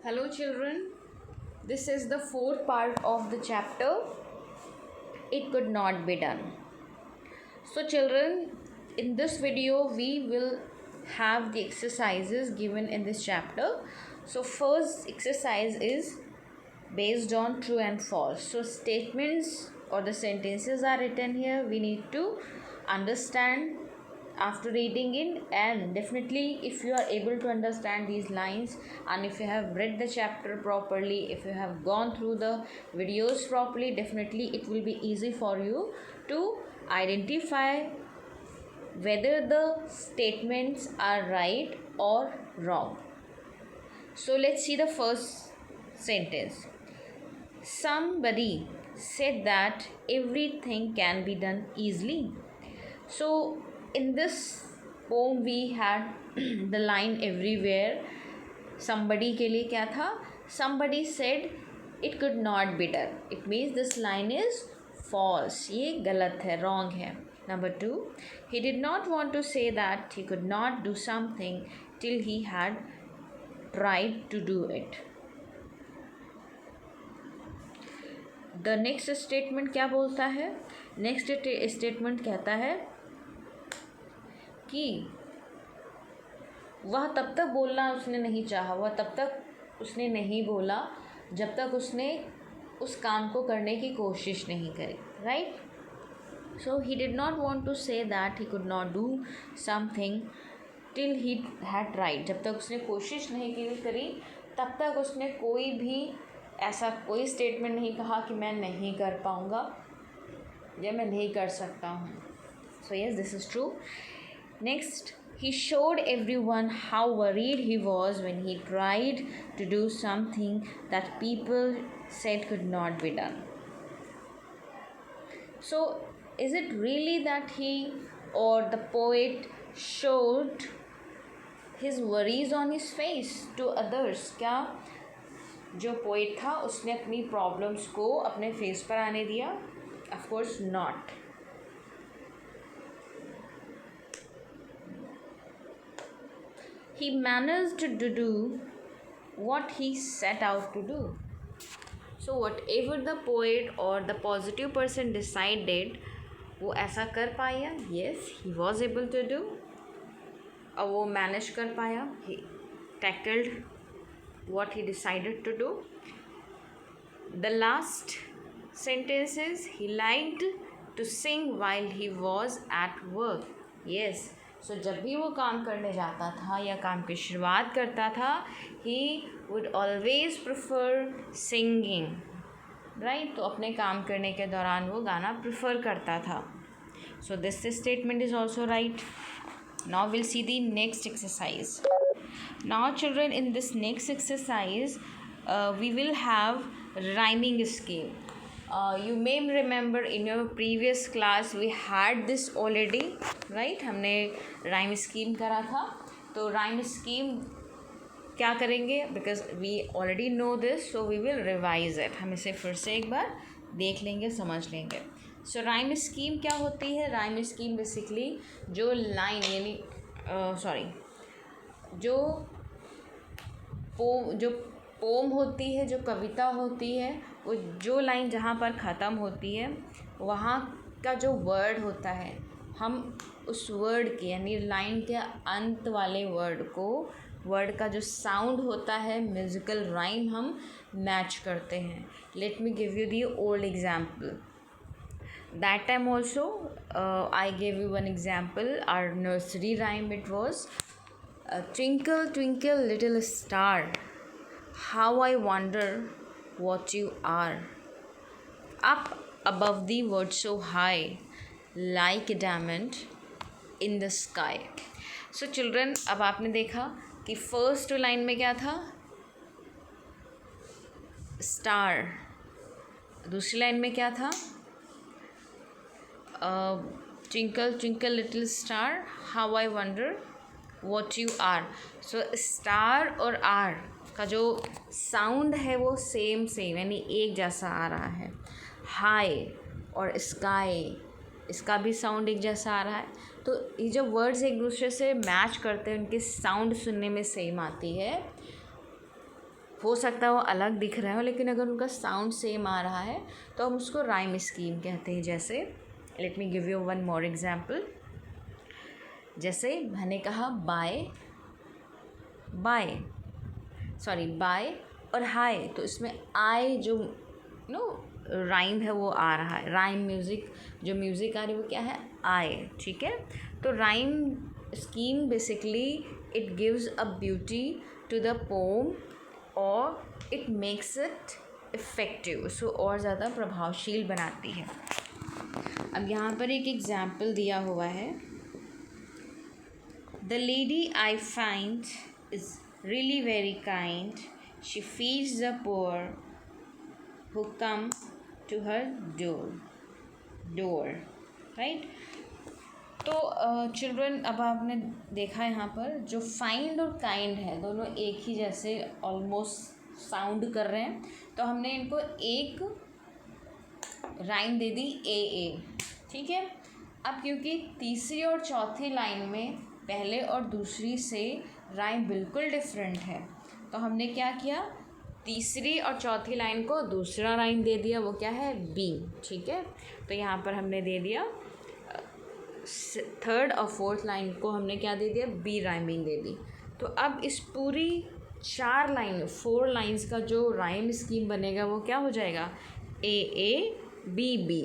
Hello children, this is the fourth part of the chapter It Could Not Be Done. So children, in this video we will have the exercises given in this chapter. So first exercise is based on true and false. So statements or the sentences are written here. We need to understand after reading it, and definitely if you are able to understand these lines and if you have read the chapter properly, if you have gone through the videos properly, definitely it will be easy for you to identify whether the statements are right or wrong. So let's see the first sentence. Somebody said that everything can be done easily. So in this poem we had the line everywhere. Somebody के लिए क्या था? Somebody said it could not be done. It means this line is false. ये गलत है, wrong है. Number 2, he did not want to say that he could not do something till he had tried to do it. The next statement क्या बोलता है? Next statement कहता है कि वह तब तक बोलना उसने नहीं चाहा, वह तब तक उसने नहीं बोला जब तक उसने उस काम को करने की कोशिश नहीं करी. Right. So he did not want to say that he could not do something till he had tried. जब तक उसने कोशिश नहीं करी तब तक उसने कोई भी ऐसा कोई स्टेटमेंट नहीं कहा कि मैं नहीं कर पाऊँगा या मैं नहीं कर सकता हूँ. So yes, this is true. Next, he showed everyone how worried he was when he tried to do something that people said could not be done. So, is it really that he or the poet showed his worries on his face to others? क्या जो poet था उसने अपनी problems को अपने face पर आने दिया? Of course not. He managed to do what he set out to do. So whatever the poet or the positive person decided, वो ऐसा कर पाया. Yes, he was able to do. और वो manage कर पाया. He tackled what he decided to do. The last sentence is he liked to sing while he was at work. Yes. सो जब भी वो काम करने जाता था या काम की शुरुआत करता था, he would always prefer singing. Right. तो अपने काम करने के दौरान वो गाना प्रेफर करता था. So this statement is also right. Now will see the next exercise. Now children, in this next exercise we will have rhyming scheme. You may remember in your previous class we had this already, right? हमने rhyme scheme करा था. तो rhyme scheme क्या करेंगे? Because we already know this, so we will revise it. हम इसे फिर से एक बार देख लेंगे, समझ लेंगे. So rhyme scheme क्या होती है? Rhyme scheme basically जो line यानी जो पोम होती है, जो कविता होती है, वो जो लाइन जहाँ पर ख़त्म होती है वहाँ का जो वर्ड होता है, हम उस वर्ड के यानी लाइन के अंत वाले वर्ड का जो साउंड होता है, म्यूज़िकल राइम हम मैच करते हैं. Let me give you the old example. That time also I give you one example. Our nursery rhyme it was twinkle twinkle little star, how I wonder what you are, up above the world so high, like a diamond in the sky. So children, अब आपने देखा कि first line में क्या था? Star. दूसरी line में क्या था? Twinkle twinkle little star, how I wonder what you are. So star और आर का जो साउंड है वो सेम यानी एक जैसा आ रहा है. हाई और स्काई, इसका भी साउंड एक जैसा आ रहा है. तो ये जो वर्ड्स एक दूसरे से मैच करते हैं, उनकी साउंड सुनने में सेम आती है. हो सकता है वो अलग दिख रहा हो, लेकिन अगर उनका साउंड सेम आ रहा है तो हम उसको राइम स्कीम कहते हैं। जैसे late me give you one more example. जैसे मैंने कहा बाय बाय, सॉरी बाय और हाय, तो इसमें आई जो राइम है वो आ रहा है। राइम म्यूज़िक, जो म्यूज़िक आ रही है वो क्या है, आई। ठीक है, तो rhyme scheme basically it gives a beauty to the poem और इट मेक्स इट इफ़ेक्टिव, उसको और ज़्यादा प्रभावशील बनाती है। अब यहाँ पर एक एग्जाम्पल दिया हुआ है। The lady I find is really very kind. She feeds the poor who come to her door. Right? तो चिल्ड्रन, अब आपने देखा यहाँ पर जो फाइंड और काइंड है दोनों एक ही जैसे ऑलमोस्ट साउंड कर रहे हैं, तो हमने इनको एक राइम दे दी ए। ठीक है, अब क्योंकि तीसरी और चौथी लाइन में पहले और दूसरी से राइम बिल्कुल डिफरेंट है, तो हमने क्या किया, तीसरी और चौथी लाइन को दूसरा राइम दे दिया, वो क्या है, बी। ठीक है, तो यहाँ पर हमने दे दिया थर्ड और फोर्थ लाइन को हमने क्या दे दिया, बी राइमिंग दे दी। तो अब इस पूरी 4 लाइन्स का जो राइम स्कीम बनेगा वो क्या हो जाएगा, A B B.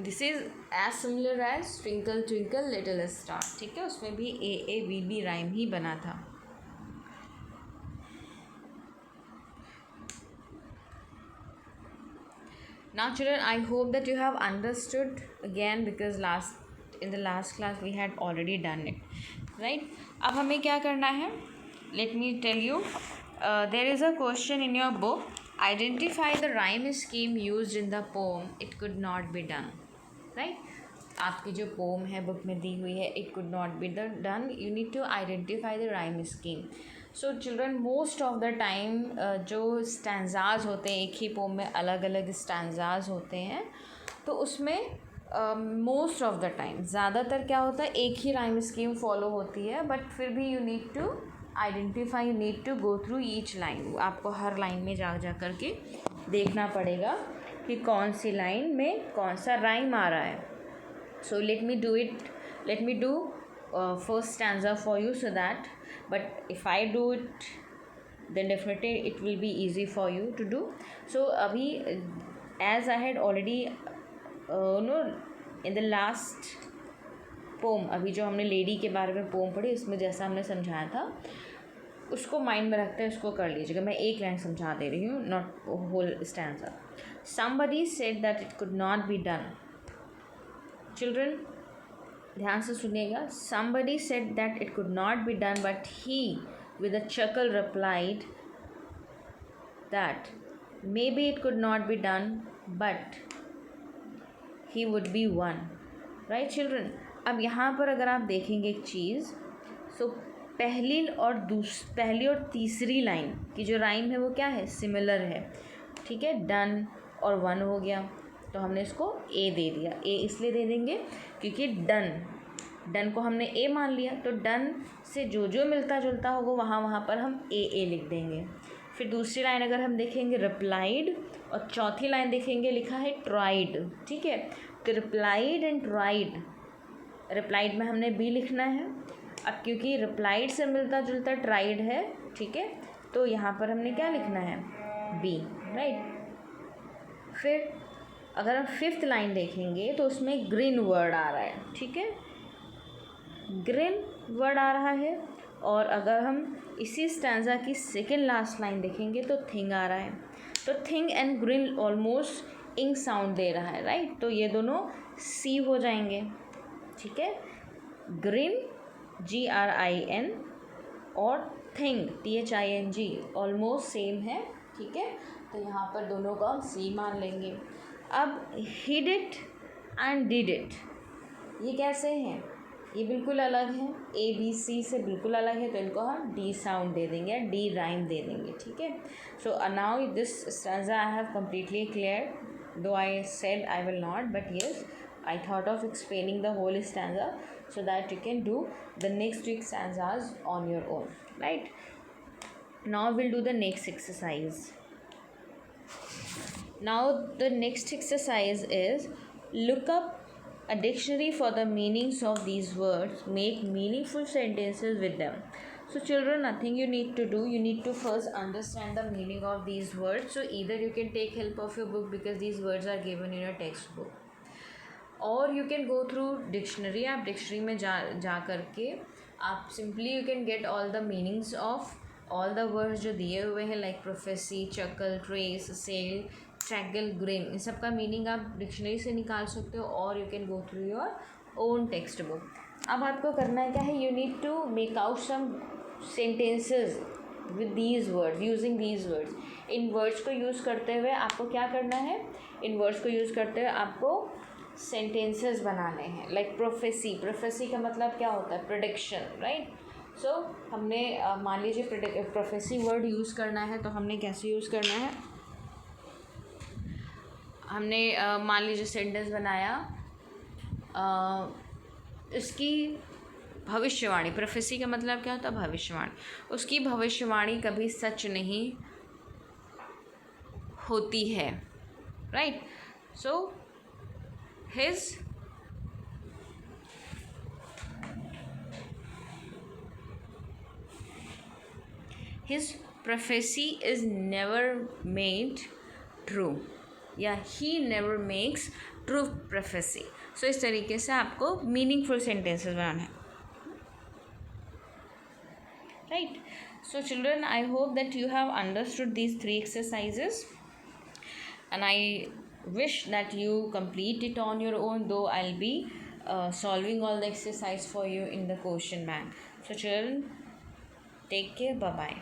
This is as similar as twinkle twinkle little star. ठीक है, उसमें भी ए बी बी राइम ही बना था। Now children, I hope that you have understood again, because in the last class we had already done it, right? अब हमें क्या करना है, let me tell you, there is a question in your book. Identify the rhyme scheme used in the poem It Could Not Be Done, right? आपकी जो pome है book में दी हुई है, it could not be done, you need to identify the rhyme scheme. So children, most of the time जो stanzas होते हैं, एक ही पोम में अलग अलग स्टैंजाज होते हैं, तो उसमें मोस्ट ऑफ द टाइम ज़्यादातर क्या होता है, एक ही राइम स्कीम फॉलो होती है, बट फिर भी you need to identify, you need to go through each line. आपको हर लाइन में जा कर के देखना पड़ेगा कि कौन सी लाइन में कौन सा राइम आ रहा है। So let me do first stanza for you, so that, but if I do it then definitely it will be easy for you to do. So abhi, as I had already in the last poem, अभी जो हमने lady के बारे में pome पढ़ी, उसमें जैसा हमने समझाया था उसको माइंड में रखते हैं, उसको कर लीजिएगा। मैं एक लाइन समझा दे रही हूँ, not whole stanza. Somebody said that it could not be done. Children ध्यान से सुनिएगा। Somebody said that it could not be done, but he with a chuckle replied that maybe it could not be done, but he would be one. Right children? अब यहाँ पर अगर आप देखेंगे एक चीज़, so पहली और तीसरी लाइन की जो राइम है वो क्या है, सिमिलर है। ठीक है, डन और वन हो गया, तो हमने इसको ए दे दिया। ए इसलिए दे देंगे क्योंकि डन को हमने ए मान लिया, तो डन से जो जो मिलता जुलता होगा वहाँ पर हम ए लिख देंगे। फिर दूसरी लाइन अगर हम देखेंगे रिप्लाइड, और चौथी लाइन देखेंगे लिखा है ट्राइड। ठीक है, तो रिप्लाइड एंड ट्राइड, रिप्लाइड में हमने बी लिखना है। अब क्योंकि रिप्लाइड से मिलता जुलता ट्राइड है, ठीक है, तो यहाँ पर हमने क्या लिखना है, बी, राइट। फिर अगर हम फिफ्थ लाइन देखेंगे तो उसमें ग्रीन वर्ड आ रहा है। ठीक है, ग्रीन वर्ड आ रहा है। और अगर हम इसी स्टैंजा की सेकेंड लास्ट लाइन देखेंगे तो थिंग आ रहा है। तो थिंग एंड ग्रीन ऑलमोस्ट इंग साउंड दे रहा है, राइट। तो ये दोनों सी हो जाएंगे। ठीक है, ग्रीन GRIN और थिंग THING ऑलमोस्ट सेम है। ठीक है, तो यहाँ पर दोनों को हम सी मान लेंगे। अब hid it and did it, ये कैसे हैं, ये बिल्कुल अलग है, ABC से बिल्कुल अलग है, तो इनको हम D साउंड दे देंगे, D राइम दे देंगे। ठीक है, so now this stanza I have completely clear, though I said I will not, but yes I thought of explaining the whole stanza so that you can do the next week stanzas on your own, right? Now we'll do the next exercise. Now the next exercise is look up a dictionary for the meanings of these words. Make meaningful sentences with them. So children, nothing you need to do. You need to first understand the meaning of these words. So either you can take help of your book because these words are given in your textbook, और you can go through dictionary. आप dictionary में जा करके आप simply you can get all the meanings of all the words जो दिए हुए हैं, like prophecy, chuckle, trace, sale, ट्रैगल, ग्रिम. इन सब का मीनिंग आप डिक्शनरी से निकाल सकते हो, और you can go through your own text book. अब आपको करना है क्या है, you need to make out some sentences with these words, using these words. इन वर्ड्स को यूज़ करते हुए आपको क्या करना है, इन वर्ड्स को यूज़ करते हुए आपको सेंटेंसेस बनाने हैं. Like prophecy. प्रोफेसी का मतलब क्या होता है, प्रेडिक्शन, राइट. सो हमने मान लीजिए प्रोफेसी वर्ड यूज़ करना है, तो हमने कैसे यूज़ करना है, हमने मान लीजिए सेंटेंस बनाया, इसकी भविष्यवाणी. प्रोफेसी का मतलब क्या होता है, भविष्यवाणी. उसकी भविष्यवाणी कभी सच नहीं होती है, right. So his prophecy is never made true, या he never makes true prophecy. So इस तरीके से आपको मीनिंगफुल सेंटेंसेस बनाना है, right. So children, I hope that you have understood these 3 exercises, and I wish that you complete it on your own, though I'll be solving all the exercise for you in the question bank. So children, take care, bye bye.